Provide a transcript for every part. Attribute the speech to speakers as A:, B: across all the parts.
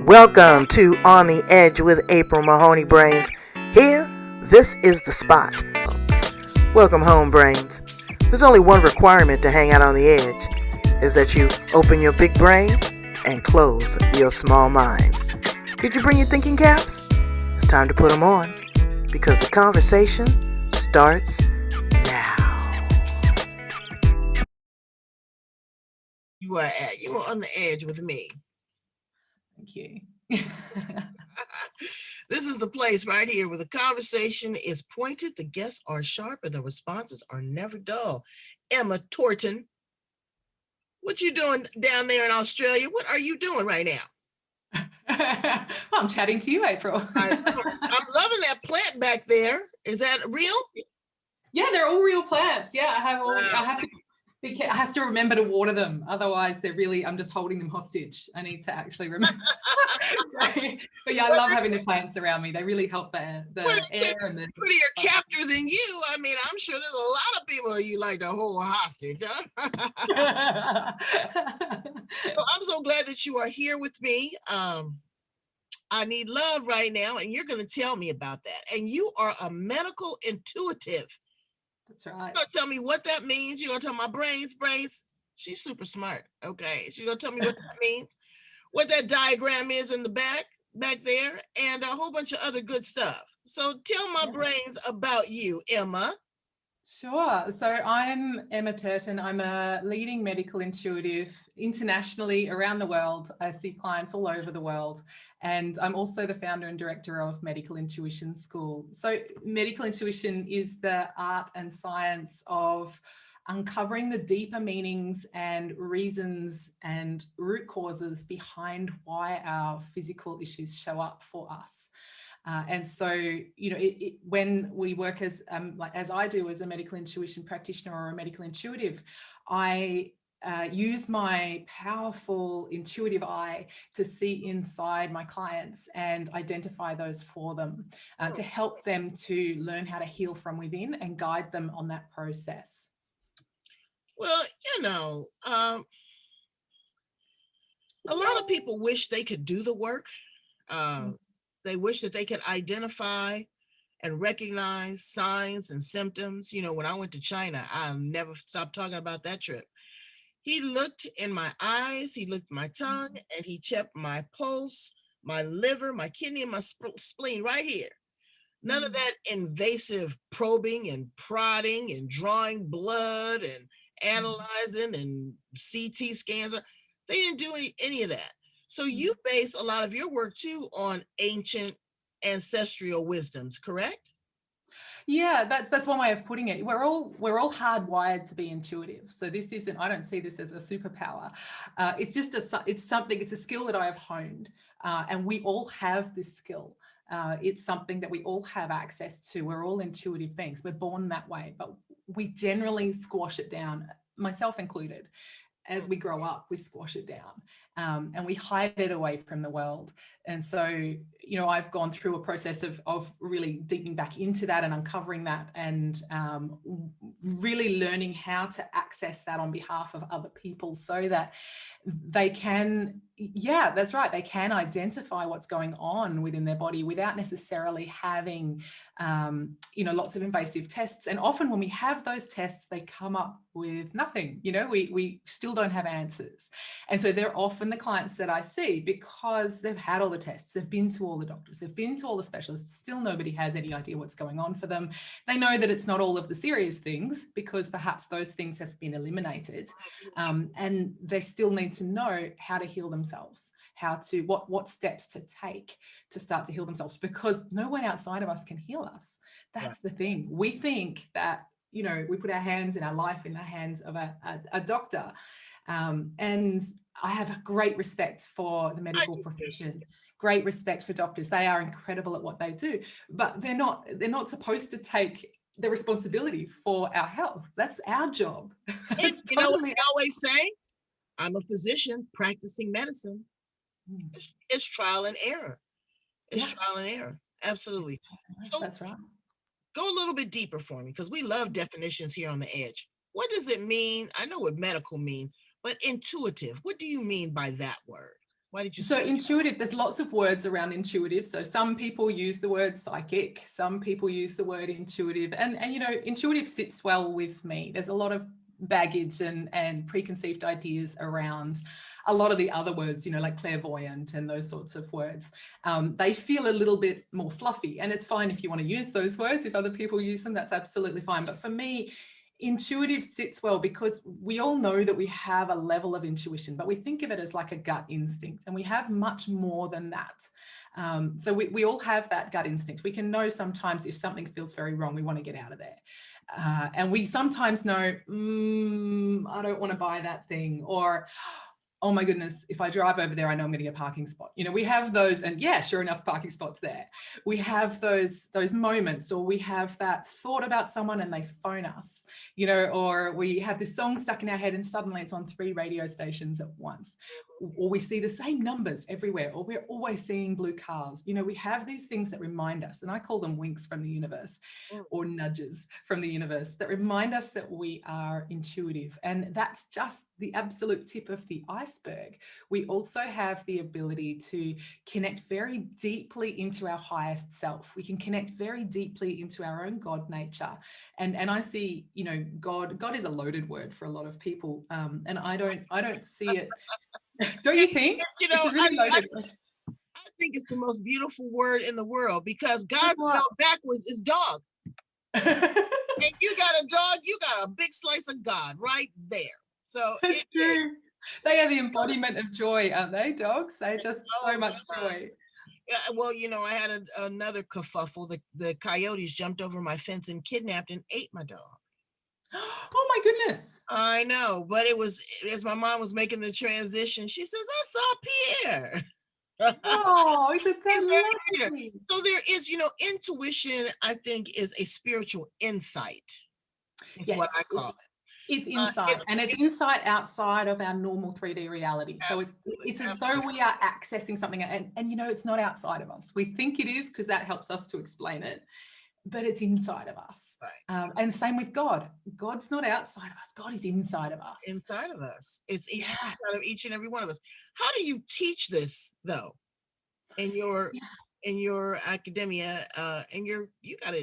A: Welcome to On the Edge with April Mahoney Brains. Here, this is the spot. Welcome home, Brains. There's only one requirement to hang out on the edge, is that you open your big brain and close your small mind. Did you bring your thinking caps? It's time to put them on, because the conversation starts now. You are on the edge with me.
B: Thank you.
A: This is the place right here where the conversation is pointed, the guests are sharp, and the responses are never dull. Emma Turton, what you doing down there in Australia? What are you doing right now?
B: Well, I'm chatting to you, April.
A: I'm loving that plant back there. Is that real?
B: Yeah, they're all real plants. Yeah, I have to remember to water them. Otherwise, I'm just holding them hostage. I need to actually remember. But yeah, I love having the plants around me. They really help the air and the
A: prettier captor than you. I mean, I'm sure there's a lot of people you like to hold hostage, huh? Well, I'm so glad that you are here with me. I need love right now, and you're going to tell me about that. And you are a medical intuitive.
B: That's right.
A: You're going to tell me what that means. You're going to tell my brains. She's super smart. Okay. She's going to tell me what that means, what that diagram is in the back there, and a whole bunch of other good stuff. So tell my brains about you, Emma.
B: Sure. So I'm Emma Turton. I'm a leading medical intuitive internationally around the world. I see clients all over the world. And I'm also the founder and director of Medical Intuition School. So medical intuition is the art and science of uncovering the deeper meanings and reasons and root causes behind why our physical issues show up for us. And so, when we work as I do as a medical intuition practitioner or a medical intuitive, I use my powerful intuitive eye to see inside my clients and identify those for them, to help them to learn how to heal from within and guide them on that process.
A: Well, a lot of people wish they could do the work. They wish that they could identify and recognize signs and symptoms. When I went to China, I'll never stop talking about that trip. He looked in my eyes, he looked at my tongue, and he checked my pulse, my liver, my kidney, and my spleen right here. None of that invasive probing and prodding and drawing blood and analyzing and CT scans. They didn't do any of that. So you base a lot of your work too on ancient ancestral wisdoms, correct?
B: Yeah, that's one way of putting it. We're all hardwired to be intuitive. So I don't see this as a superpower. It's a skill that I have honed, and we all have this skill. It's something that we all have access to. We're all intuitive beings. We're born that way, but we generally squash it down, myself included. As we grow up, we squash it down, and we hide it away from the world. And so, I've gone through a process of really digging back into that and uncovering that, and really learning how to access that on behalf of other people so that they can, that's right, they can identify what's going on within their body without necessarily having, lots of invasive tests. And often when we have those tests, they come up with nothing. We still don't have answers. And so they're often the clients that I see because they've had all the tests, they've been to all the doctors, they've been to all the specialists, still nobody has any idea what's going on for them. They know that it's not all of the serious things because perhaps those things have been eliminated, and they still need to know how to heal themselves, what steps to take to start to heal themselves, because no one outside of us can heal us. That's the thing. We think that, we put our hands and our life in the hands of a doctor. And I have a great respect for the medical profession, great respect for doctors. They are incredible at what they do, but they're not supposed to take the responsibility for our health. That's our job.
A: It's what I always say? I'm a physician practicing medicine. It's trial and error. Trial and error. Absolutely. So
B: that's right.
A: Go a little bit deeper for me, because we love definitions here on the edge. What does it mean? I know what medical means, but intuitive, what do you mean by that word? Why did you
B: So
A: switch?
B: intuitive, there's lots of words around intuitive. So some people use the word psychic, some people use the word intuitive, and you know, intuitive sits well with me. There's a lot of baggage and preconceived ideas around a lot of the other words, you know, like clairvoyant and those sorts of words. They feel a little bit more fluffy, and it's fine if you want to use those words. If other people use them, that's absolutely fine. But for me, intuitive sits well because we all know that we have a level of intuition, but we think of it as like a gut instinct, and we have much more than that. So we all have that gut instinct. We can know sometimes if something feels very wrong, we want to get out of there. And we sometimes know, I don't want to buy that thing, or oh my goodness, if I drive over there, I know I'm going to get a parking spot. You know, we have those, and yeah, sure enough, parking spots there. We have those moments, or we have that thought about someone and they phone us, you know, or we have this song stuck in our head and suddenly it's on 3 radio stations at once, or we see the same numbers everywhere, or we're always seeing blue cars. You know, we have these things that remind us, and I call them winks from the universe, or nudges from the universe, that remind us that we are intuitive. And that's just the absolute tip of the iceberg. We also have the ability to connect very deeply into our highest self. We can connect very deeply into our own God nature. And I see, you know, God is a loaded word for a lot of people. And I don't see it. Don't you think?
A: You
B: It's
A: know,
B: a really loaded word.
A: I think it's the most beautiful word in the world, because God
B: Wow.
A: spelled backwards is dog. And you got a dog, you got a big slice of God right there. So
B: It's true. They are the embodiment of joy, aren't they, dogs? They're just so much joy.
A: Yeah, well, you know, I had another kerfuffle. The coyotes jumped over my fence and kidnapped and ate my dog.
B: Oh my goodness.
A: I know, but it was, as my mom was making the transition, she says, I saw Pierre.
B: Oh, isn't
A: He's
B: that
A: very Peter.
B: lovely?
A: So there is, you know, intuition, I think, is a spiritual insight, is what I
B: Yes,
A: call it.
B: it's insight, and it's insight outside of our normal 3D reality. So
A: Absolutely,
B: it's as though
A: absolutely.
B: we are accessing something, and you know, it's not outside of us. We think it is because that helps us to explain it, but it's inside of us.
A: Right.
B: And same with God. God's not outside of us. God is inside of us.
A: Inside of us. It's each
B: Yeah.
A: inside of each and every one of us. How do you teach this though? In your
B: Yeah.
A: in your academia, and you got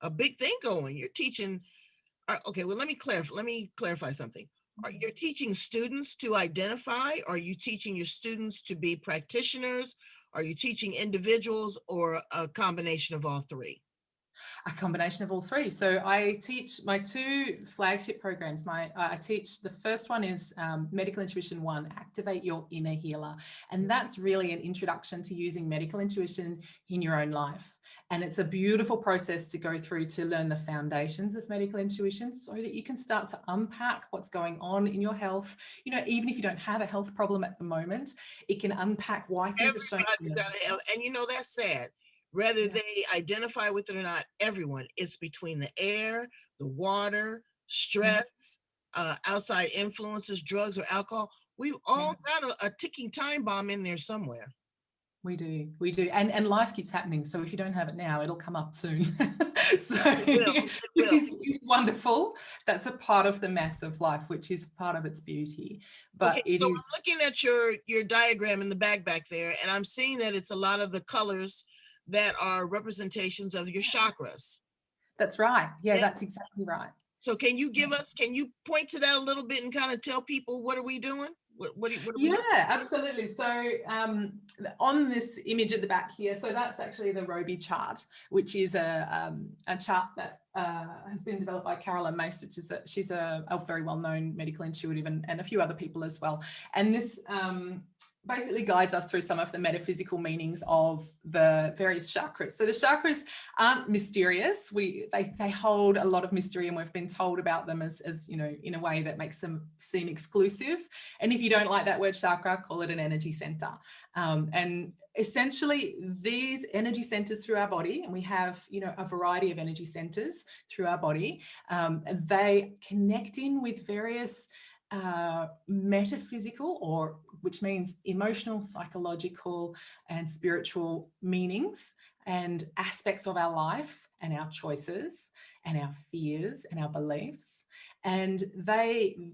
A: a big thing going. You're teaching. Okay, well, let me clarify something. Are you teaching students to identify? Are you teaching your students to be practitioners? Are you teaching individuals, or a combination of all three?
B: A combination of all three. So I teach my 2 flagship programs. I teach, the first one is Medical Intuition 1, Activate Your Inner Healer. And that's really an introduction to using medical intuition in your own life. And it's a beautiful process to go through to learn the foundations of medical intuition so that you can start to unpack what's going on in your health. You know, even if you don't have a health problem at the moment, it can unpack why things have shown.
A: Everybody's got a health, and you know that's sad. Whether they identify with it or not, everyone, it's between the air, the water, stress, outside influences, drugs or alcohol. We've all got a ticking time bomb in there somewhere.
B: We do. And life keeps happening. So if you don't have it now, it'll come up soon. So,
A: It
B: which
A: will.
B: is wonderful. That's a part of the mess of life, which is part of its beauty. But
A: Okay,
B: it
A: so
B: is.
A: I'm looking at your diagram in the back there, and I'm seeing that it's a lot of the colors that are representations of your chakras.
B: That's right. Yeah,
A: Yeah.
B: that's exactly right.
A: So can you point to that a little bit and kind of tell people, what are we doing? What are we
B: Yeah,
A: doing?
B: absolutely. So on this image at the back here, so that's actually the Roby chart, which is a chart that has been developed by Carolyn Mace, which is she's a very well-known medical intuitive, and a few other people as well. And this basically guides us through some of the metaphysical meanings of the various chakras. So the chakras aren't mysterious. They hold a lot of mystery, and we've been told about them as you know, in a way that makes them seem exclusive. And if you don't like that word chakra, call it an energy center. And essentially these energy centers through our body, and we have, you know, a variety of energy centers through our body, they connect in with various metaphysical, or which means emotional, psychological, and spiritual meanings and aspects of our life and our choices and our fears and our beliefs. And they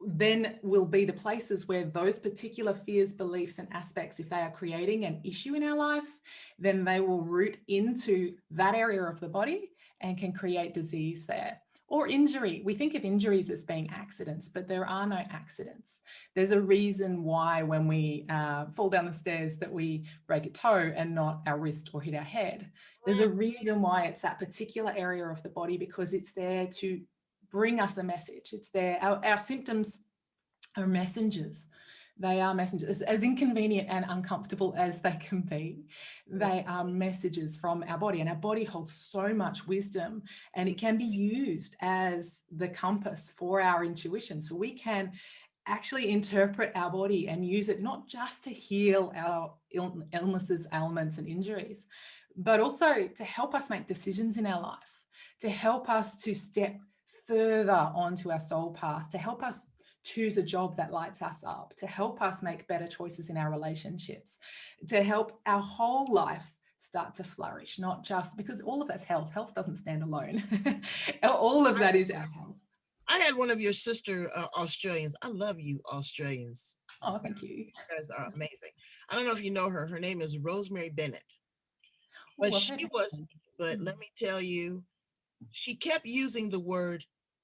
B: then will be the places where those particular fears, beliefs, and aspects, if they are creating an issue in our life, then they will root into that area of the body and can create disease there. Or injury. We think of injuries as being accidents, but there are no accidents. There's a reason why when we fall down the stairs that we break a toe and not our wrist or hit our head. There's a reason why it's that particular area of the body, because it's there to bring us a message. It's there. Our symptoms are messengers. They are messengers, as inconvenient and uncomfortable as they can be. They are messages from our body, and our body holds so much wisdom, and it can be used as the compass for our intuition. So we can actually interpret our body and use it not just to heal our illnesses, ailments, and injuries, but also to help us make decisions in our life, to help us to step further onto our soul path, to help us choose a job that lights us up, to help us make better choices in our relationships, to help our whole life start to flourish, not just because all of that's health. Health doesn't stand alone. All of that is our health.
A: I had one of your sister Australians. I love you, Australians.
B: Oh, thank you.
A: You guys are amazing. I don't know if you know her. Her name is Rosemary Bennett. But
B: Oh,
A: she was, but let me tell you, she kept using the word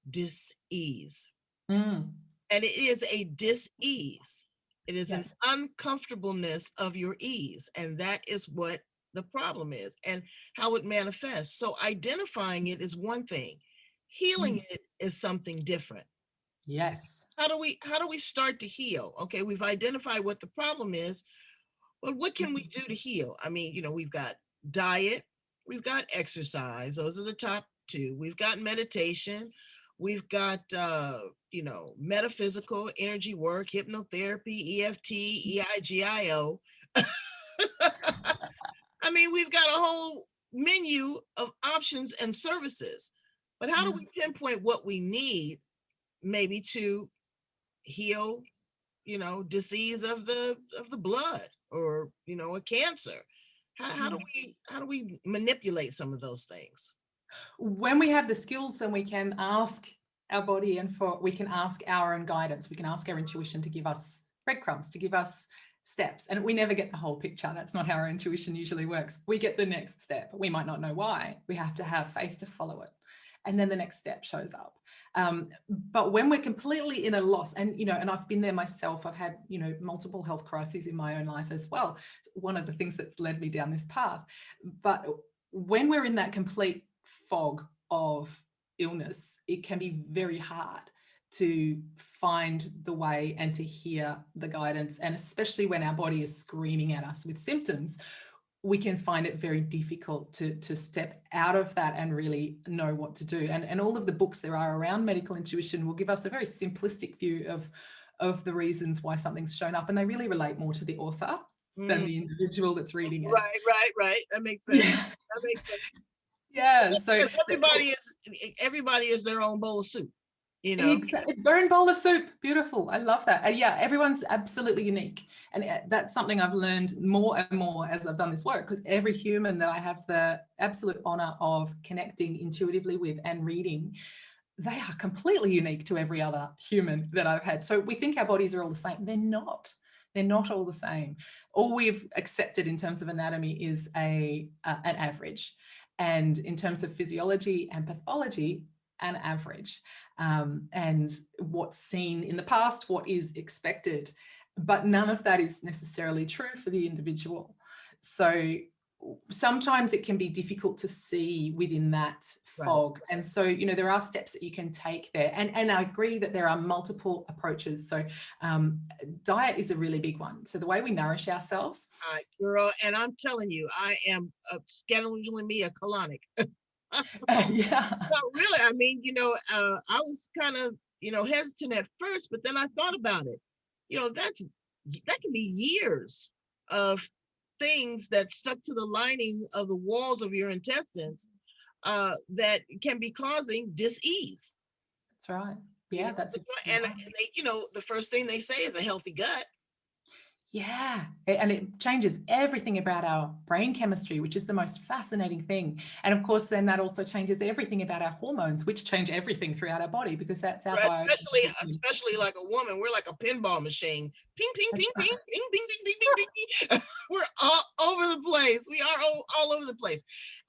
A: dis-ease. And it is a dis-ease. It is an uncomfortableness of your ease. And that is what the problem is and how it manifests. So identifying it is one thing. Healing it is something different.
B: Yes.
A: How do we start to heal? Okay, we've identified what the problem is. Well, what can we do to heal? I mean, we've got diet, we've got exercise. Those are the top two. We've got meditation. We've got, metaphysical energy work, hypnotherapy, EFT, EIGIO. I mean, we've got a whole menu of options and services. But how do we pinpoint what we need maybe to heal, disease of the blood or, a cancer? How do we manipulate some of those things?
B: When we have the skills, then we can ask our body we can ask our own guidance. We can ask our intuition to give us breadcrumbs, to give us steps. And we never get the whole picture. That's not how our intuition usually works. We get the next step. We might not know why. We have to have faith to follow it. And then the next step shows up. But when we're completely in a loss, and I've been there myself, I've had multiple health crises in my own life as well. It's one of the things that's led me down this path. But when we're in that complete fog of illness, it can be very hard to find the way and to hear the guidance. And especially when our body is screaming at us with symptoms, we can find it very difficult to step out of that and really know what to do. And all of the books there are around medical intuition will give us a very simplistic view of the reasons why something's shown up. And they really relate more to the author than the individual that's reading it.
A: Right. That makes sense.
B: Yeah.
A: That makes sense.
B: Yeah. So
A: everybody is their own bowl of soup.
B: Exactly. Burn bowl of soup. Beautiful. I love that. Yeah, everyone's absolutely unique. And that's something I've learned more and more as I've done this work, because every human that I have the absolute honor of connecting intuitively with and reading, they are completely unique to every other human that I've had. So we think our bodies are all the same. They're not. They're not all the same. All we've accepted in terms of anatomy is an average. And in terms of physiology and pathology, an average, and what's seen in the past, what is expected, but none of that is necessarily true for the individual. So sometimes it can be difficult to see within that fog. Right. And so, there are steps that you can take there. And I agree that there are multiple approaches. So diet is a really big one. So the way we nourish ourselves.
A: All right, girl, and I'm telling you, I am scheduling me a colonic.
B: Yeah.
A: Well, really, I mean, I was kind of, hesitant at first, but then I thought about it. That can be years of things that stuck to the lining of the walls of your intestines that can be causing dis-ease.
B: That's right. Yeah, that's
A: and they, the first thing they say is a healthy gut.
B: Yeah, and it changes everything about our brain chemistry, which is the most fascinating thing. And of course, then that also changes everything about our hormones, which change everything throughout our body, because that's our
A: Right,
B: biochemical system.
A: especially like a woman, we're like a pinball machine. Ping, ping,
B: That's
A: ping,
B: right.
A: ping, ping, ping, ping, ping, ping, ping, ping. We're all over the place. We are all over the place.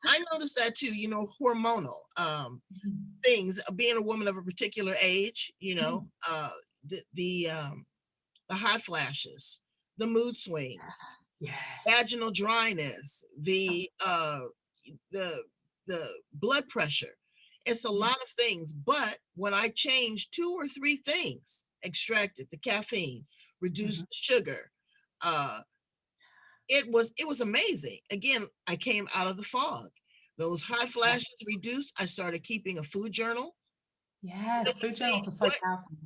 A: I noticed that too, hormonal things, being a woman of a particular age, the the hot flashes, the mood swings,
B: Yeah.
A: vaginal dryness, the blood pressure. It's a lot of things. But when I changed 2 or 3 things, extracted the caffeine, reduced
B: Mhm.
A: the sugar, uh, it was amazing. Again, I came out of the fog. Those hot flashes reduced. I started keeping a food journal.
B: Yes, food
A: Seeing
B: journals are so
A: what
B: powerful.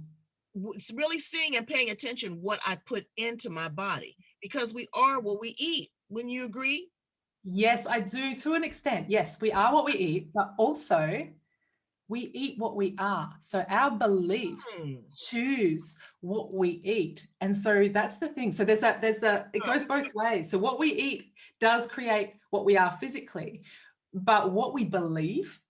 A: it's really seeing and paying attention what I put into my body, because we are what we eat. Wouldn't you agree?
B: Yes, I do, to an extent. Yes, we are what we eat, but also we eat what we are. So our beliefs
A: Hmm.
B: choose what we eat. And so that's the thing. So it goes both ways. So what we eat does create what we are physically, but what we believe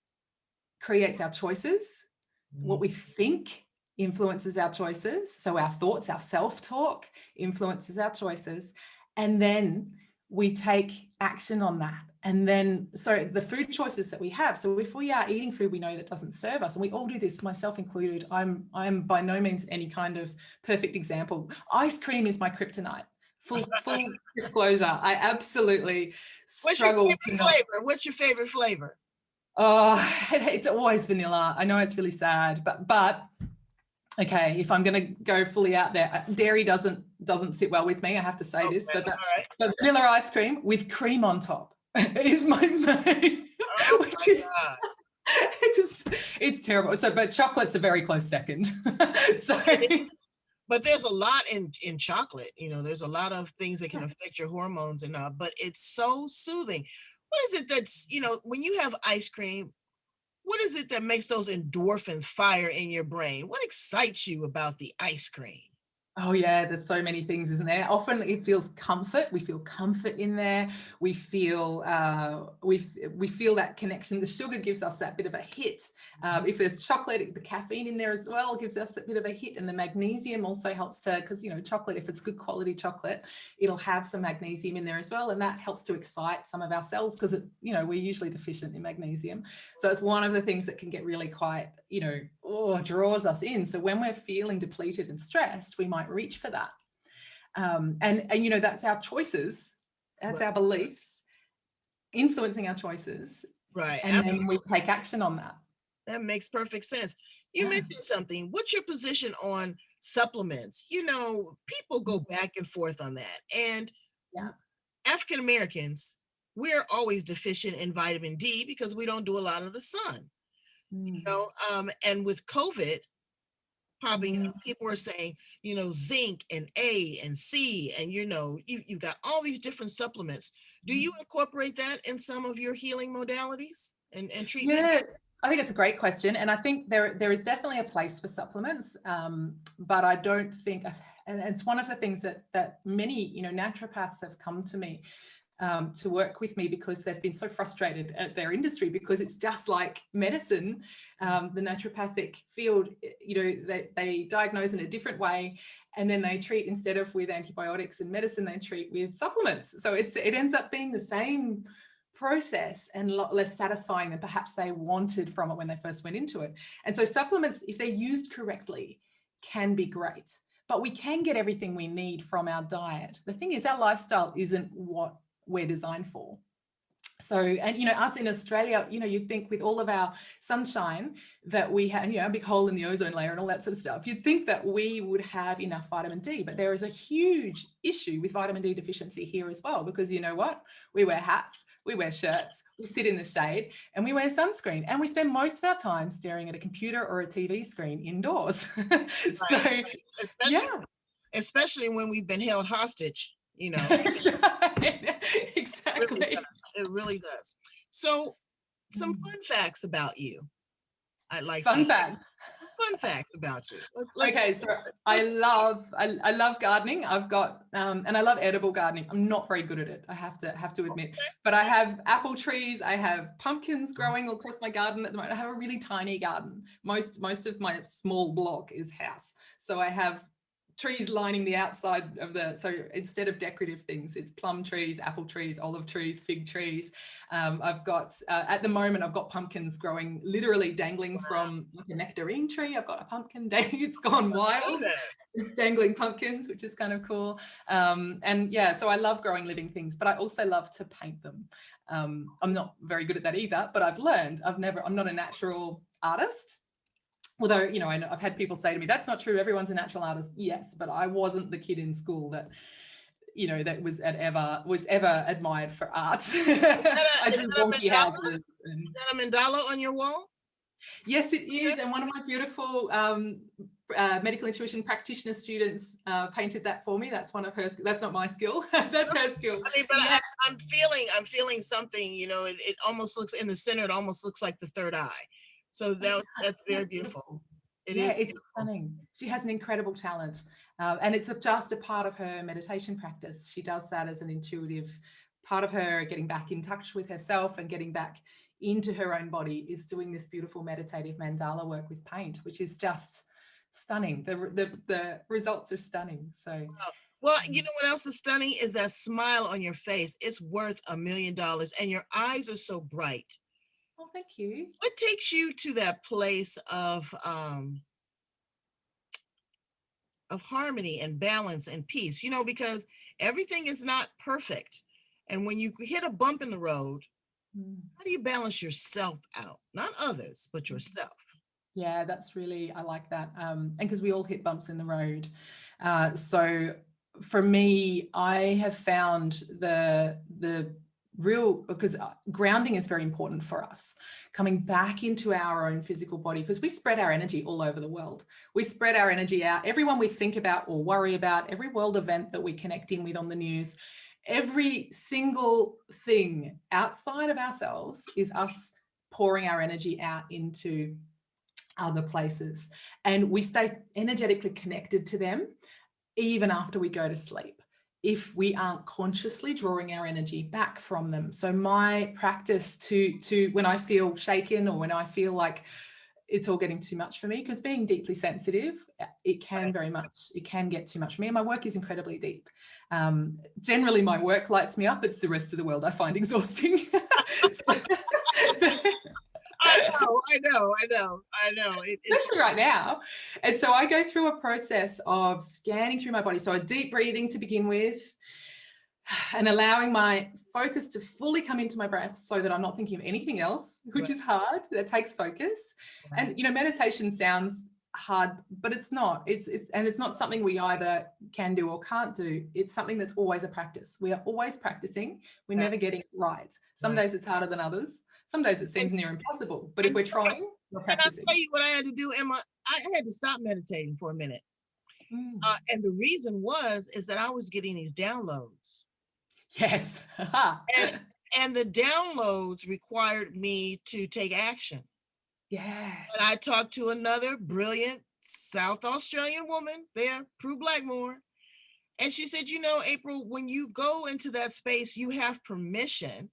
B: creates our choices. What we think influences our choices. So our thoughts, our self-talk influences our choices. And then we take action on that. And then, so the food choices that we have. So if we are eating food we know that doesn't serve us, and we all do this, myself included, I'm by no means any kind of perfect example. Ice cream is my kryptonite. Full disclosure. I absolutely
A: What's your
B: struggle to
A: favorite
B: not.
A: flavor? What's your favorite flavor?
B: Oh, it's always vanilla. I know it's really sad, but okay, if I'm going to go fully out there, dairy doesn't sit well with me. I have to say this.
A: Okay,
B: So,
A: all right.
B: but vanilla ice cream with cream on top is my main,
A: Oh
B: which
A: my
B: is
A: God.
B: it's terrible. So, but chocolate's a very close second. So,
A: But there's a lot in chocolate. There's a lot of things that can affect your hormones and but it's so soothing. What is it that's, when you have ice cream, what is it that makes those endorphins fire in your brain? What excites you about the ice cream?
B: oh yeah, there's so many things, isn't there? Often it feels comfort. We feel comfort in there. We feel we feel that connection. The sugar gives us that bit of a hit. If there's chocolate, the caffeine in there as well gives us a bit of a hit, and the magnesium also helps to, because chocolate, if it's good quality chocolate, it'll have some magnesium in there as well, and that helps to excite some of our cells, because we're usually deficient in magnesium. So it's one of the things that can get really quite draws us in. So when we're feeling depleted and stressed, we might reach for that. And that's our choices, that's
A: Right.
B: our beliefs influencing our choices,
A: Right.
B: and then we take action on that.
A: That makes perfect sense. You mentioned something. What's your position on supplements? People go back and forth on that. And
B: Yeah.
A: African Americans, we're always deficient in vitamin D because we don't do a lot of the sun. And with COVID popping up, people are saying, zinc and A and C, and you've got all these different supplements. Do you incorporate that in some of your healing modalities and treatment?
B: Yeah, I think it's a great question, and I think there is definitely a place for supplements, but I don't think, and it's one of the things that many naturopaths have come to me to work with me, because they've been so frustrated at their industry, because it's just like medicine. The naturopathic field, they diagnose in a different way, and then they treat, instead of with antibiotics and medicine, they treat with supplements. So it ends up being the same process and a lot less satisfying than perhaps they wanted from it when they first went into it. And so supplements, if they're used correctly, can be great, but we can get everything we need from our diet. The thing is, our lifestyle isn't what we're designed for. So, and us in Australia, you'd think with all of our sunshine that we have, a big hole in the ozone layer and all that sort of stuff, you'd think that we would have enough vitamin D, but there is a huge issue with vitamin D deficiency here as well, because you know what? We wear hats, we wear shirts, we sit in the shade, and we wear sunscreen, and we spend most of our time staring at a computer or a TV screen indoors. So,
A: Right.
B: yeah.
A: Especially when we've been held hostage,
B: That's right.
A: really does.
B: Exactly.
A: It really does. So some fun facts about you. I'd like to
B: Fun fact.
A: some fun facts about you.
B: Okay, so I
A: let's
B: love gardening. I've got and I love edible gardening. I'm not very good at it, I have to admit. But I have apple trees, I have pumpkins growing across my garden at the moment. I have a really tiny garden. Most of my small block is house. So I have trees lining the outside of so instead of decorative things, it's plum trees, apple trees, olive trees, fig trees. I've got at the moment I've got pumpkins growing, literally dangling from like a nectarine tree. I've got a pumpkin it's gone wild. It's dangling pumpkins, which is kind of cool. And yeah, so I love growing living things, but I also love to paint them. I'm not very good at that either, but I've learned. I'm not a natural artist. Although, you know, I've had people say to me, that's not true, everyone's a natural artist. Yes, but I wasn't the kid in school that, you know, that was ever admired for art. I drew wonky houses.
A: Is that a mandala on your wall?
B: Yes, it is. And one of my beautiful medical intuition practitioner students painted that for me. That's one of her. That's not my skill. That's her skill.
A: I mean, but yes. I'm feeling something. You know, it almost looks in the center. It almost looks like the third eye. So that's very beautiful.
B: It's stunning. She has an incredible talent, and it's just a part of her meditation practice. She does that as an intuitive part of her getting back in touch with herself and getting back into her own body, is doing this beautiful meditative mandala work with paint, which is just stunning. The results are stunning. So
A: well, you know what else is stunning is that smile on your face. It's worth $1 million, and your eyes are so bright.
B: Oh, thank you.
A: What takes you to that place of harmony and balance and peace? You know, because everything is not perfect, and when you hit a bump in the road, how do you balance yourself out? Not others, but yourself.
B: Yeah, that's really, I like that. And because we all hit bumps in the road. So for me, I have found the real, because grounding is very important for us, coming back into our own physical body, because we spread our energy all over the world. We spread our energy out. Everyone we think about or worry about, every world event that we connect in with on the news, every single thing outside of ourselves is us pouring our energy out into other places, and we stay energetically connected to them even after we go to sleep, if we aren't consciously drawing our energy back from them. So my practice to when I feel shaken, or when I feel like it's all getting too much for me, because being deeply sensitive, it can get too much for me, and my work is incredibly deep. Generally my work lights me up. It's the rest of the world I find exhausting.
A: I know.
B: Especially right now. And so I go through a process of scanning through my body. So a deep breathing to begin with, and allowing my focus to fully come into my breath, so that I'm not thinking of anything else, which is hard. That takes focus. And, you know, meditation sounds hard, but it's not. It's not something we either can do or can't do. It's something that's always a practice. We are always practicing. We're never getting it right. Some days it's harder than others. Some days it seems near impossible. But if we're trying, we're practicing.
A: Can I tell you what I had to do, Emma? I had to stop meditating for a minute. And the reason is that I was getting these downloads.
B: Yes.
A: and the downloads required me to take action.
B: Yes.
A: And I talked to another brilliant South Australian woman there, Prue Blackmore. And she said, you know, April, when you go into that space, you have permission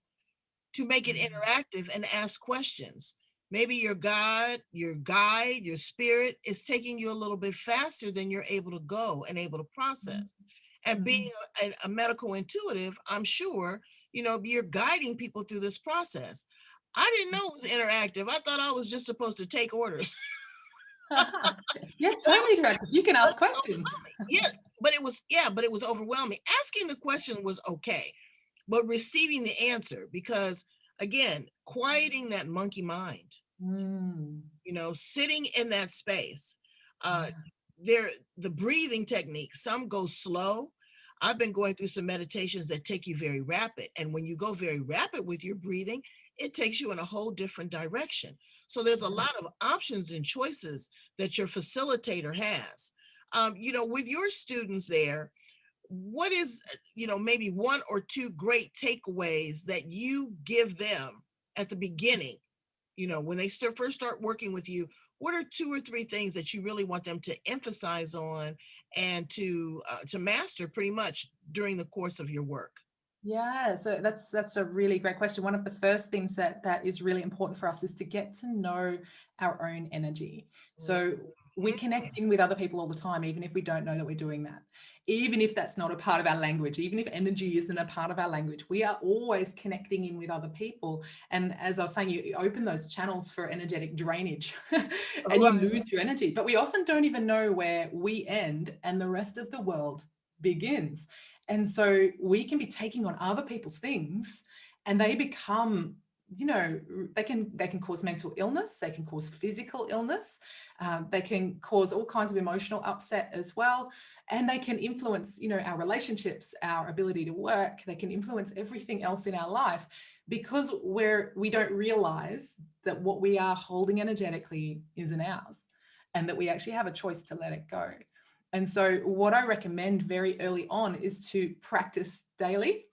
A: to make it interactive and ask questions. Maybe your guide, your spirit is taking you a little bit faster than you're able to go and able to process. And being a medical intuitive, I'm sure, you know, you're guiding people through this process. I didn't know it was interactive. I thought I was just supposed to take orders.
B: Yes, totally interactive. You can ask questions.
A: Yes, but it was overwhelming. Asking the question was okay, but receiving the answer, because again, quieting that monkey mind, you know, sitting in that space, the breathing technique, some go slow. I've been going through some meditations that take you very rapid. And when you go very rapid with your breathing, it takes you in a whole different direction. So there's a lot of options and choices that your facilitator has. You know, with your students there, what is, you know, maybe one or two great takeaways that you give them at the beginning when they first start working with you, what are 2 or 3 things that you really want them to emphasize on and to master pretty much during the course of your work?
B: Yeah, so that's a really great question. One of the first things that is really important for us is to get to know our own energy. So we
A: Mhm.
B: connect in with other people all the time, even if we don't know that we're doing that. Even if that's not a part of our language, even if energy isn't a part of our language, we are always connecting in with other people. And as I was saying, you open those channels for energetic drainage and you
A: Right.
B: lose your energy. But we often don't even know where we end and the rest of the world begins. And so we can be taking on other people's things and they become, they can cause mental illness, they can cause physical illness, they can cause all kinds of emotional upset as well. And they can influence, our relationships, our ability to work, they can influence everything else in our life because we don't realize that what we are holding energetically isn't ours and that we actually have a choice to let it go. And so what I recommend very early on is to practice daily,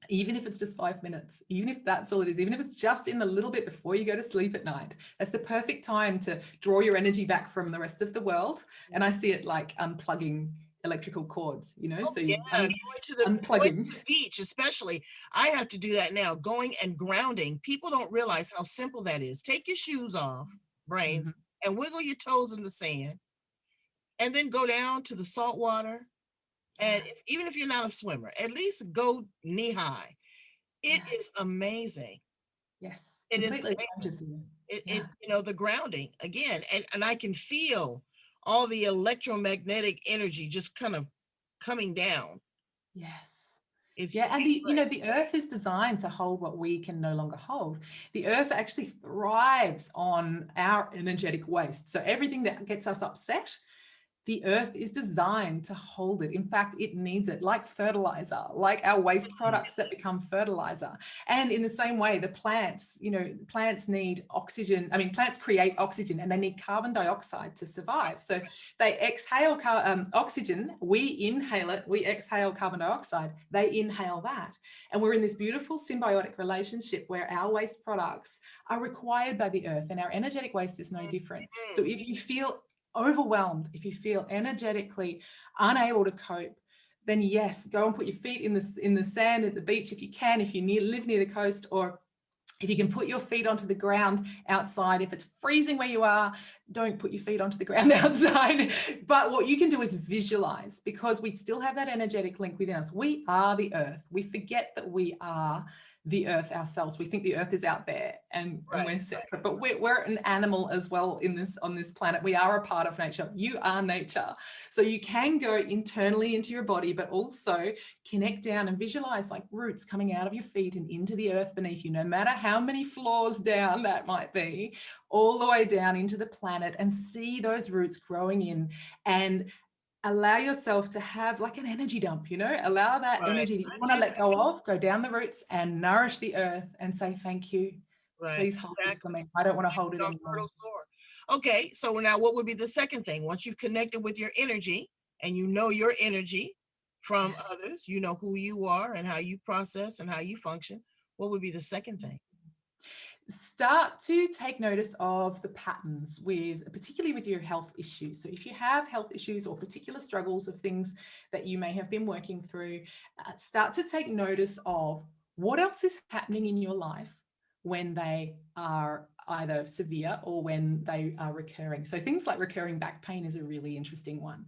B: even if it's just 5 minutes, even if that's all it is, even if it's just in the little bit before you go to sleep at night. That's the perfect time to draw your energy back from the rest of the world. And I see it like unplugging electrical cords,
A: Oh
B: so
A: yeah,
B: you
A: going
B: unplugging.
A: to the beach, especially. I have to do that now. Going and grounding. People don't realize how simple that is. Take your shoes off, brains,
B: Mhm.
A: and wiggle your toes in the sand, and then go down to the salt water. And
B: Yeah.
A: even if you're not a swimmer, at least go knee high. It
B: Yeah.
A: is amazing.
B: Yes.
A: It is
B: Completely
A: amazing.
B: changes you.
A: It
B: Yeah.
A: the grounding again, and I can feel all the electromagnetic energy just kind of coming down.
B: Yes. Yeah, and
A: It's great.
B: the earth is designed to hold what we can no longer hold. The earth actually thrives on our energetic waste. So everything that gets us upset, the earth is designed to hold it. In fact, it needs it, like fertilizer, like our waste
A: Mm,
B: products that become fertilizer. And in the same way, the plants, plants need oxygen. I mean, plants create oxygen and they need carbon dioxide to survive. So they exhale oxygen, we inhale it, we exhale carbon dioxide, they inhale that. And we're in this beautiful symbiotic relationship where our waste products are required by the earth and our energetic waste is no different. So
A: mm.
B: if you feel overwhelmed, if you feel energetically unable to cope, then yes, go and put your feet in the sand at the beach if you can, if you live near the coast, or if you can put your feet onto the ground outside. If it's freezing where you are, don't put your feet onto the ground outside. But what you can do is visualize, because we still have that energetic link within us. We are the earth. We forget that we are the earth ourselves. We think the earth is out there and
A: Right.
B: we're separate, but we're an animal as well on this planet. We are a part of nature. You are nature. So you can go internally into your body, but also connect down and visualize like roots coming out of your feet and into the earth beneath you, no matter how many floors down that might be, all the way down into the planet, and see those roots growing in, and allow yourself to have like an energy dump, allow that
A: Right.
B: energy that you
A: I
B: want to
A: get
B: let go of, go down the roots and nourish the earth and say, thank you.
A: right.
B: Please hold this for
A: Exactly.
B: me. I don't want to hold it
A: No
B: anymore.
A: fertile sore. Okay, so now what would be the second thing? Once you've connected with your energy and you know your energy from
B: Yes.
A: others, you know who you are and how you process and how you function. What would be the second thing?
B: Start to take notice of the patterns particularly with your health issues. So if you have health issues or particular struggles of things that you may have been working through, start to take notice of what else is happening in your life when they are either severe or when they are recurring. So things like recurring back pain is a really interesting one,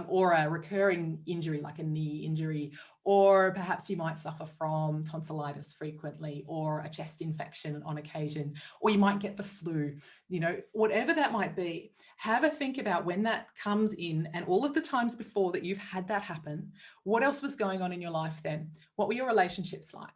B: or a recurring injury like a knee injury, or perhaps you might suffer from tonsillitis frequently, or a chest infection on occasion, or you might get the flu, whatever that might be. Have a think about when that comes in and all of the times before that you've had that happen. What else was going on in your life then? What were your relationships like?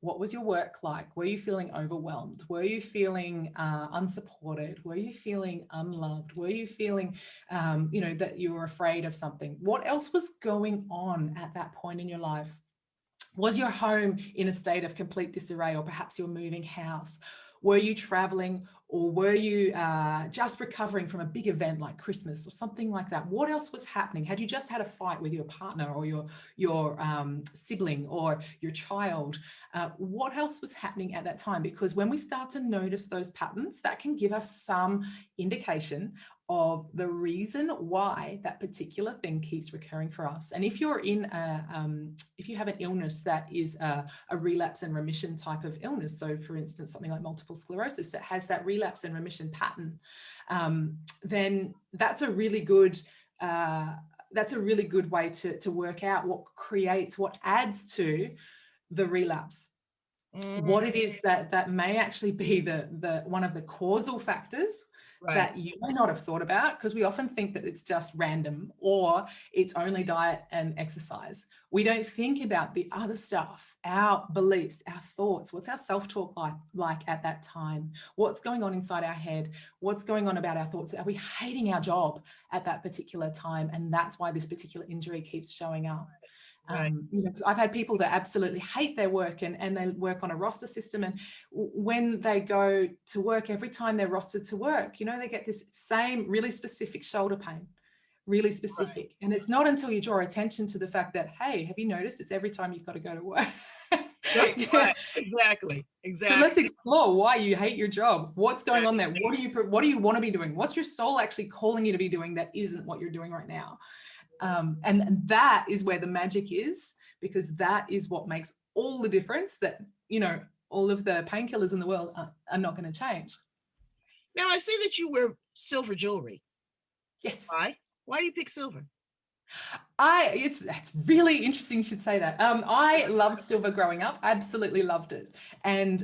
B: What was your work like? Were you feeling overwhelmed? Were you feeling unsupported? Were you feeling unloved? Were you feeling, that you were afraid of something? What else was going on at that point in your life? Was your home in a state of complete disarray, or perhaps you're moving house? Were you traveling, Or were you just recovering from a big event like Christmas or something like that? What else was happening? Had you just had a fight with your partner or your sibling or your child? What else was happening at that time? Because when we start to notice those patterns, that can give us some indication of the reason why that particular thing keeps recurring for us. And if you're in if you have an illness that is a relapse and remission type of illness, so for instance, something like multiple sclerosis that has that relapse and remission pattern, then that's a really good way to work out what adds to the relapse. What it is that may actually be the one of the causal factors that you may not have thought about, because we often think that it's just random or it's only diet and exercise. We don't think about the other stuff, our beliefs, our thoughts. What's our self-talk like at that time? What's going on inside our head? What's going on about our thoughts? Are we hating our job at that particular time? And that's why this particular injury keeps showing up. I've had people that absolutely hate their work and they work on a roster system, and when they go to work, every time they're rostered to work, they get this same really specific shoulder pain, really specific. And it's not until you draw attention to the fact that, hey, have you noticed it's every time you've got to go to work?
A: Exactly.
B: So let's explore why you hate your job. What's going on there? What do you want to be doing? What's your soul actually calling you to be doing that isn't what you're doing right now? And that is where the magic is, because that is what makes all the difference, that, all of the painkillers in the world are not going to change.
A: Now, I see that you wear silver jewelry.
B: Yes.
A: Why do you pick silver?
B: It's really interesting you should say that. I loved silver growing up. I absolutely loved it. And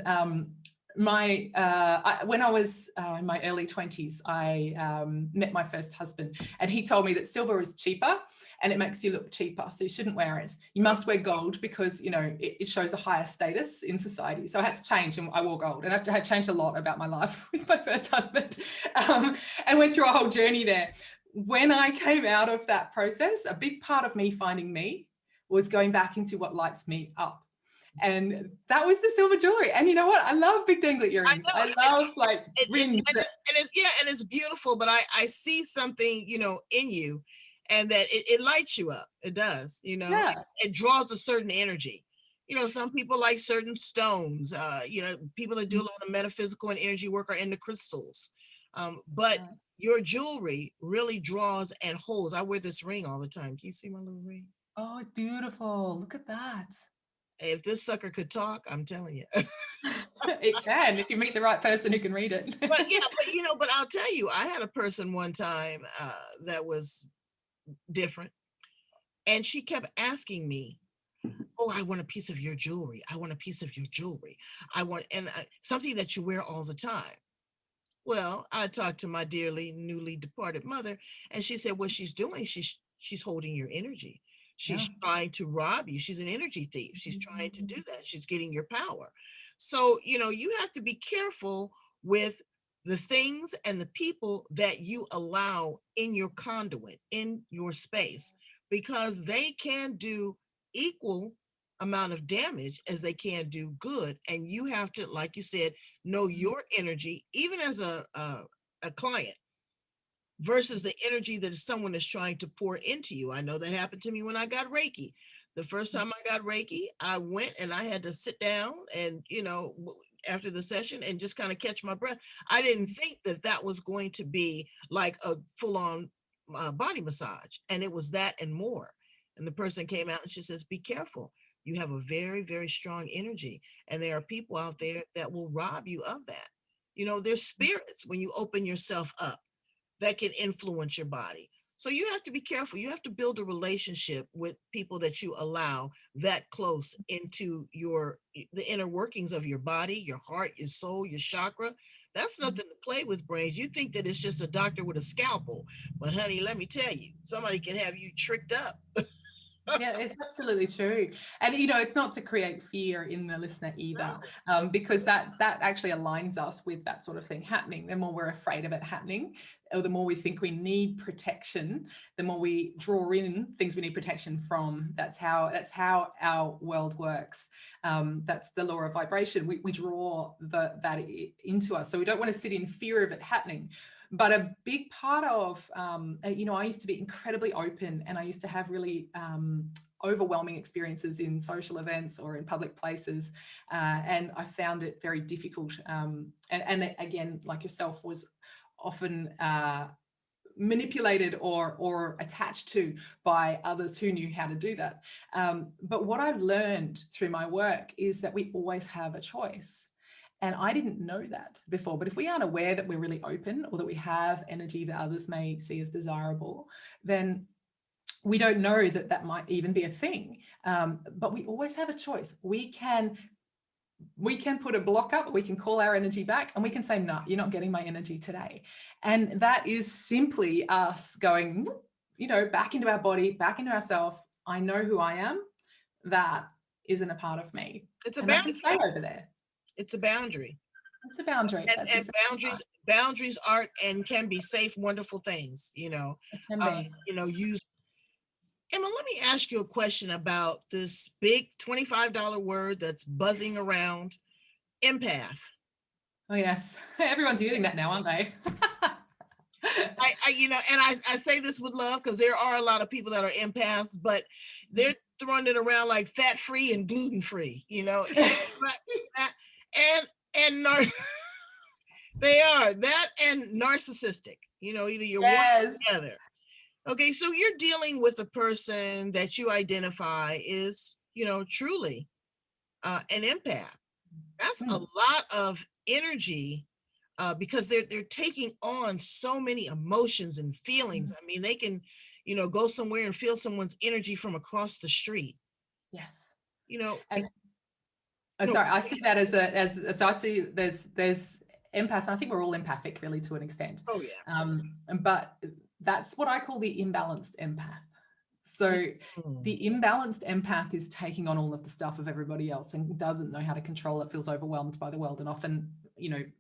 B: when I was in my early 20s, I met my first husband, and he told me that silver is cheaper and it makes you look cheaper, so you shouldn't wear it. You must wear gold because, it shows a higher status in society. So I had to change, and I wore gold, and I had changed a lot about my life with my first husband, and went through a whole journey there. When I came out of that process, a big part of me finding me was going back into what lights me up. And that was the silver jewelry. And you know what? I love big dangly earrings. I love rings.
A: And it's beautiful, but I see something, in you, and that it lights you up. It does,
B: Yeah.
A: it draws a certain energy. Some people like certain stones, people that do a lot of metaphysical and energy work are into crystals. But your jewelry really draws and holds. I wear this ring all the time. Can you see my little ring?
B: Oh, it's beautiful. Look at that.
A: If this sucker could talk, I'm telling you.
B: It can, if you meet the right person who can read it.
A: but I'll tell you, I had a person one time that was different, and she kept asking me, oh, I want a piece of your jewelry. I want a piece of your jewelry. I want, something that you wear all the time. Well, I talked to my dearly newly departed mother, and she said what she's doing, she's holding your energy. She's trying to rob you. She's an energy thief. She's trying to do that. She's getting your power. So, you have to be careful with the things and the people that you allow in your conduit, in your space, because they can do equal amount of damage as they can do good. And you have to, like you said, know your energy, even as a client, versus the energy that someone is trying to pour into you. I know that happened to me when I got Reiki. The first time I got Reiki, I went and I had to sit down and, after the session and just kind of catch my breath. I didn't think that was going to be like a full-on body massage. And it was that and more. And the person came out and she says, be careful. You have a very, very strong energy. And there are people out there that will rob you of that. There's spirits when you open yourself up that can influence your body. So you have to be careful. You have to build a relationship with people that you allow that close into the inner workings of your body, your heart, your soul, your chakra. That's nothing to play with, brains. You think that it's just a doctor with a scalpel. But honey, let me tell you, somebody can have you tricked up.
B: Yeah, it's absolutely true. And it's not to create fear in the listener either,
A: No.
B: because that actually aligns us with that sort of thing happening. The more we're afraid of it happening, or the more we think we need protection, the more we draw in things we need protection from. That's how our world works. That's the law of vibration. We draw that into us. So we don't want to sit in fear of it happening. But a big part of, I used to be incredibly open, and I used to have really overwhelming experiences in social events or in public places. And I found it very difficult. And again, like yourself, was often manipulated or attached to by others who knew how to do that. But what I've learned through my work is that we always have a choice. And I didn't know that before. But if we aren't aware that we're really open, or that we have energy that others may see as desirable, then we don't know that that might even be a thing. But we always have a choice. We can put a block up, we can call our energy back, and we can say, no, you're not getting my energy today. And that is simply us going, back into our body, back into ourselves. I know who I am. That isn't a part of me.
A: It's a
B: And that can
A: boundary.
B: stay over there.
A: It's a boundary.
B: It's a boundary.
A: And,
B: That's
A: and
B: exactly
A: boundaries are and can be safe, wonderful things,
B: it can be.
A: use. Emma, let me ask you a question about this big $25 word that's buzzing around, empath.
B: Oh, yes. Everyone's using that now, aren't they?
A: I say this with love, because there are a lot of people that are empaths, but they're throwing it around like fat-free and gluten-free, and nar- they are that and narcissistic, either you're one or
B: Yes.
A: the other. Okay, so you're dealing with a person that you identify is, truly an empath. That's a lot of energy, because they're taking on so many emotions and feelings. I mean, they can, go somewhere and feel someone's energy from across the street.
B: Yes.
A: And
B: no, sorry, I see that so I see there's empath. I think we're all empathic, really, to an extent.
A: Oh yeah.
B: But that's what I call the imbalanced empath. So the imbalanced empath is taking on all of the stuff of everybody else and doesn't know how to control it, feels overwhelmed by the world, and often,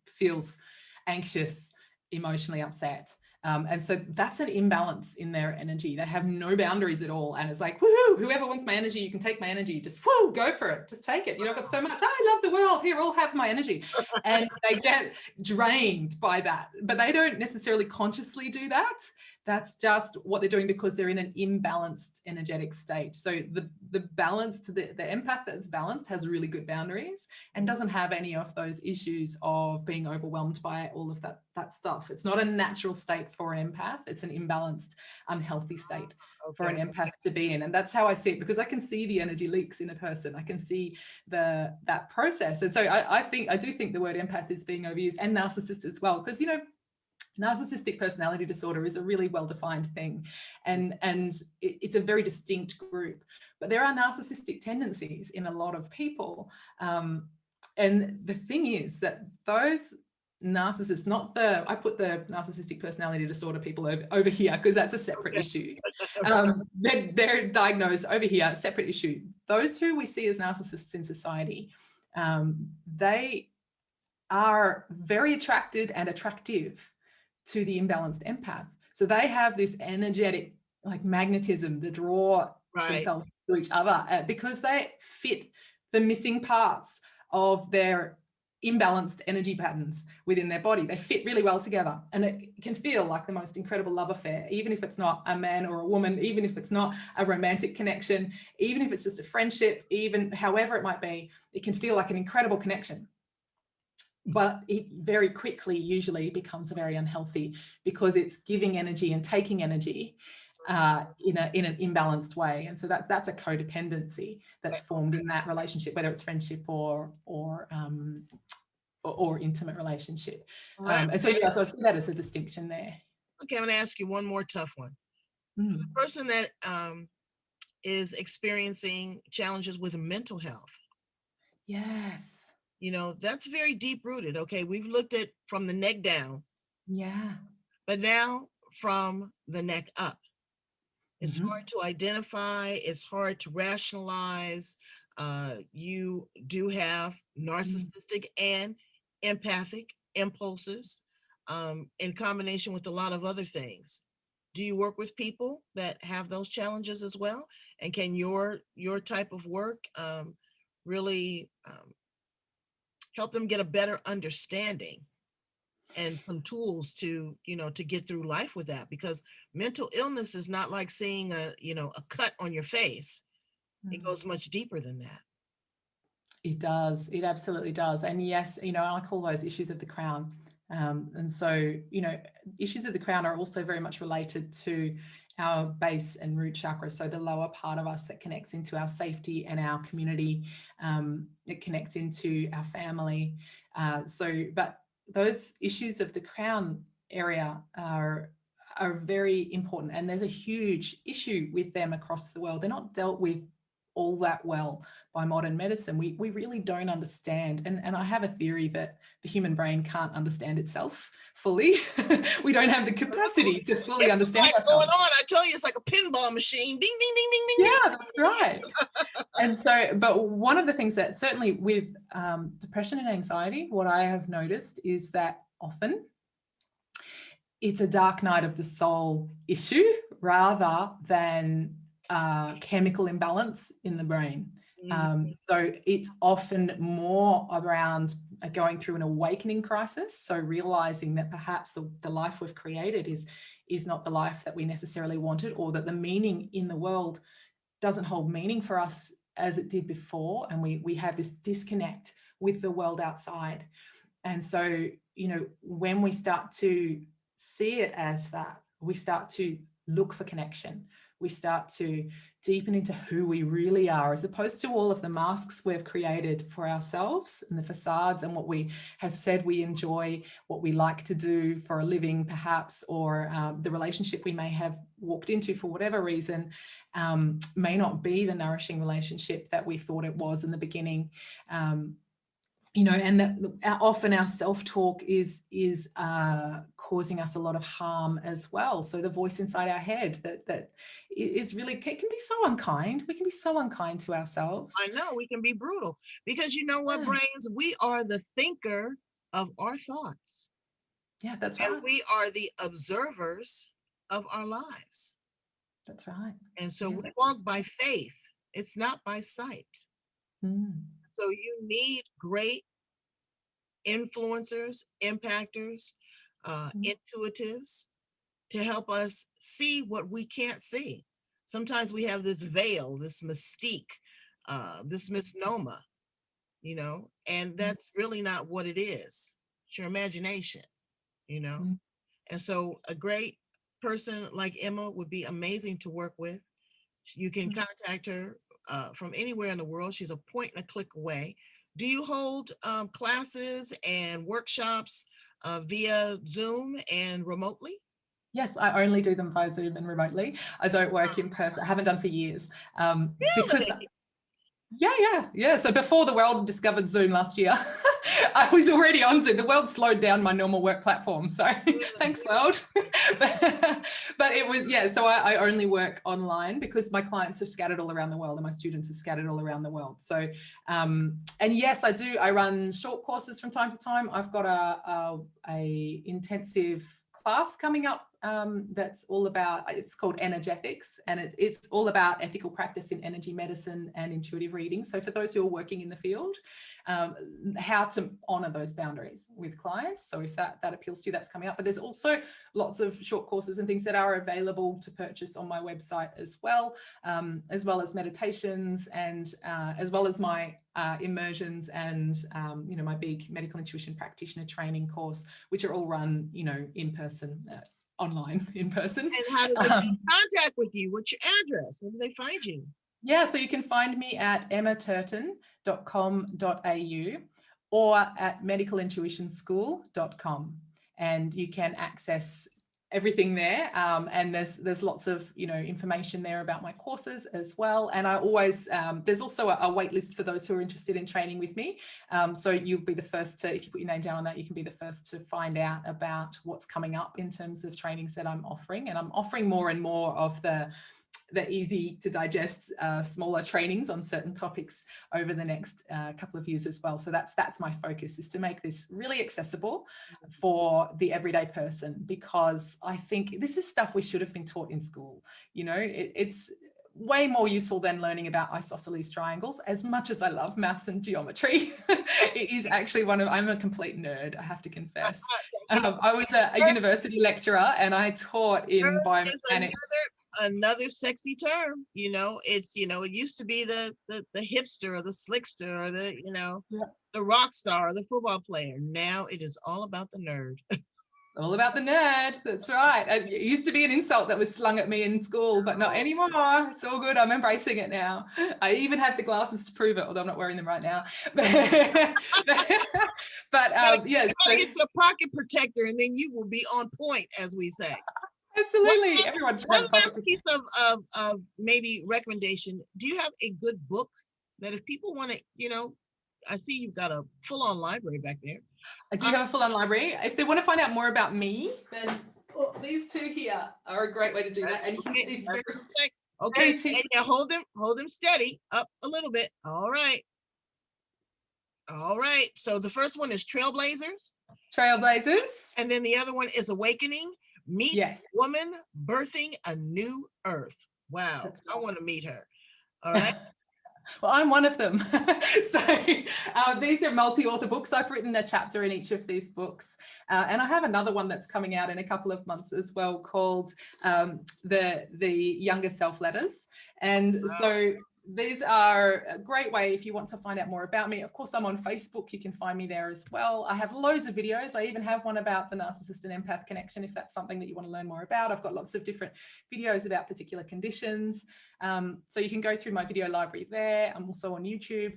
B: feels anxious, emotionally upset. And so that's an imbalance in their energy. They have no boundaries at all. And it's like, woohoo, whoever wants my energy, you can take my energy. Just go for it. Just take it. I've got so much. I love the world. Here, all have my energy. And they get drained by that. But they don't necessarily consciously do that. That's just what they're doing because they're in an imbalanced energetic state. So the balanced, the empath that's balanced has really good boundaries and doesn't have any of those issues of being overwhelmed by all of that stuff. It's not a natural state for an empath. It's an imbalanced, unhealthy state for an empath to be in. And that's how I see it, because I can see the energy leaks in a person. I can see that process. And so I do think the word empath is being overused, and narcissist as well, because, narcissistic personality disorder is a really well-defined thing, and it's a very distinct group, but there are narcissistic tendencies in a lot of people, and the thing is that those narcissists, I put the narcissistic personality disorder people over here because that's a separate issue. They're diagnosed over here, separate issue. Those who we see as narcissists in society, they are very attracted and attractive to the imbalanced empath. So they have this energetic like magnetism to draw themselves to each other because they fit the missing parts of their imbalanced energy patterns within their body. They fit really well together, and it can feel like the most incredible love affair, even if it's not a man or a woman, even if it's not a romantic connection, even if it's just a friendship, even however it might be, it can feel like an incredible connection. But it very quickly usually becomes very unhealthy because it's giving energy and taking energy in an imbalanced way. And so that's a codependency that's formed in that relationship, whether it's friendship or intimate relationship. And so I see that as a distinction there.
A: Okay, I'm going to ask you one more tough one. The person that is experiencing challenges with mental health.
B: Yes.
A: That's very deep rooted. Okay, we've looked at from the neck down.
B: Yeah.
A: But now from the neck up. It's hard to identify. It's hard to rationalize. You do have narcissistic and empathic impulses in combination with a lot of other things. Do you work with people that have those challenges as well? And can your type of work really help them get a better understanding and some tools to, to get through life with that? Because mental illness is not like seeing a cut on your face. It goes much deeper than that.
B: It does. It absolutely does. And yes, I call those issues of the crown. And so, issues of the crown are also very much related to our base and root chakra. So the lower part of us that connects into our safety and our community, it connects into our family. But those issues of the crown area are very important. And there's a huge issue with them across the world. They're not dealt with all that well by modern medicine. We really don't understand. And I have a theory that the human brain can't understand itself fully. We don't have the capacity to fully understand
A: like
B: ourselves.
A: Going on, I tell you, it's like a pinball machine. Ding, ding, ding, ding, ding.
B: Yeah, that's right. And so, but one of the things that certainly with depression and anxiety, what I have noticed is that often it's a dark night of the soul issue rather than chemical imbalance in the brain. So it's often more around going through an awakening crisis. So realizing that perhaps the life we've created is not the life that we necessarily wanted, or that the meaning in the world doesn't hold meaning for us as it did before. And we have this disconnect with the world outside. And so, when we start to see it as that, we start to look for connection. We start to deepen into who we really are, as opposed to all of the masks we've created for ourselves and the facades and what we have said we enjoy, what we like to do for a living, perhaps, or the relationship we may have walked into for whatever reason may not be the nourishing relationship that we thought it was in the beginning. And that often our self-talk is causing us a lot of harm as well. So the voice inside our head that is really, it can be so unkind. We can be so unkind to ourselves.
A: I know we can be brutal, because you know what, brains, we are the thinker of our thoughts.
B: Yeah, that's right.
A: And we are the observers of our lives.
B: That's right.
A: And so we walk by faith. It's not by sight. So you need great influencers, impactors, intuitives to help us see what we can't see. Sometimes we have this veil, this mystique, this misnomer, and that's really not what it is. It's your imagination, And so a great person like Emma would be amazing to work with. You can contact her from anywhere in the world. She's a point and a click away. Do you hold classes and workshops via Zoom and remotely?
B: Yes, I only do them via Zoom and remotely. I don't work in person. I haven't done for years. Because yeah. So before the world discovered Zoom last year, I was already on Zoom. The world slowed down my normal work platform. So thanks, world. But it was, so I only work online because my clients are scattered all around the world and my students are scattered all around the world. So, and yes, I do. I run short courses from time to time. I've got a intensive class coming up that's all about, it's called Energetics, and it's all about ethical practice in energy medicine and intuitive reading. So for those who are working in the field, how to honor those boundaries with clients. So if that appeals to you, that's coming up. But there's also lots of short courses and things that are available to purchase on my website as well as meditations, and as well as my immersions and my big medical intuition practitioner training course, which are all run in person, online, in person.
A: And how do they get in contact with you? What's your address? Where do they find you?
B: Yeah, so you can find me at emmaturton.com.au or at medicalintuitionschool.com, and you can access everything there, and there's lots of information there about my courses as well. And I always there's also a wait list for those who are interested in training with me, so you'll be the first to, if you put your name down on that, you can be the first to find out about what's coming up in terms of trainings that I'm offering. And I'm offering more and more of the the easy to digest smaller trainings on certain topics over the next couple of years as well. So that's my focus, is to make this really accessible for the everyday person, because I think this is stuff we should have been taught in school. You know, it's way more useful than learning about isosceles triangles. As much as I love maths and geometry, it is actually I'm a complete nerd, I have to confess. I was a university lecturer and I taught in biomechanics.
A: Another sexy term, you know. It's, you know, it used to be the hipster or the slickster or the, you know, the rock star or the football player. Now it is all about the nerd.
B: It's all about the nerd. That's right. It used to be an insult that was slung at me in school, but not anymore. It's all good. I'm embracing it now. I even have the glasses to prove it, although I'm not wearing them right now. But yeah.
A: So, get your pocket protector and then you will be on point, as we say.
B: Absolutely. Everyone should have a pocket protector.
A: Piece of maybe recommendation. Do you have a good book that if people want to, you know, I see you've got a full-on library back there.
B: I do have a full-on library. If they want to find out more about me, then these two here are a great way to do that. And you can get these very,
A: okay, and now hold them steady, up a little bit. All right. So the first one is Trailblazers.
B: And
A: then the other one is Awakening. Meet Woman Birthing a New Earth. Wow, I want to meet her. All right.
B: Well, I'm one of them. So these are multi-author books. I've written a chapter in each of these books. And I have another one that's coming out in a couple of months as well, called the Younger Self Letters. And so these are a great way if you want to find out more about me. Of course, I'm on Facebook. You can find me there as well. I have loads of videos. I even have one about the narcissist and empath connection, if that's something that you want to learn more about. I've got lots of different videos about particular conditions. So you can go through my video library there. I'm also on YouTube.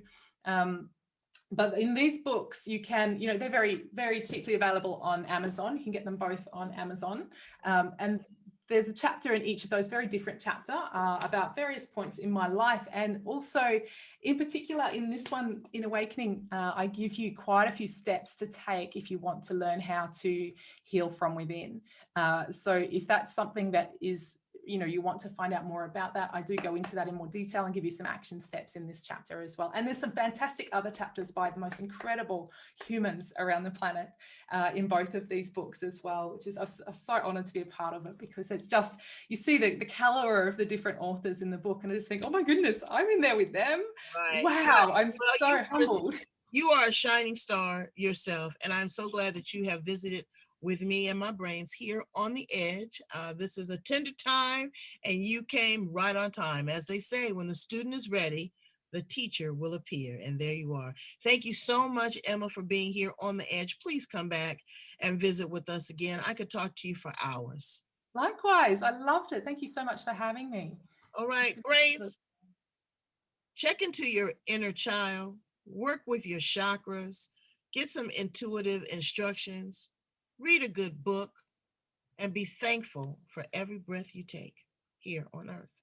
B: But in these books, you can, you know, they're very, very cheaply available on Amazon. You can get them both on Amazon. And there's a chapter in each of those, very different chapter, about various points in my life. And also, in particular, in this one, in Awakening, I give you quite a few steps to take if you want to learn how to heal from within. So if that's something that is, you know, you want to find out more about that, I do go into that in more detail and give you some action steps in this chapter as well. And there's some fantastic other chapters by the most incredible humans around the planet in both of these books as well, which is, I'm so honored to be a part of it, because it's just, you see the caliber of the different authors in the book and I just think, oh my goodness, I'm in there with them. Right. Wow, I'm so humbled.
A: You are a shining star yourself, and I'm so glad that you have visited with me and my brains here on the edge. This is a tender time, and you came right on time. As they say, when the student is ready, the teacher will appear, and there you are. Thank you so much, Emma, for being here on the edge. Please come back and visit with us again. I could talk to you for hours.
B: Likewise, I loved it. Thank you so much for having me.
A: All right, brains, check into your inner child, work with your chakras, get some intuitive instructions, read a good book, and be thankful for every breath you take here on earth.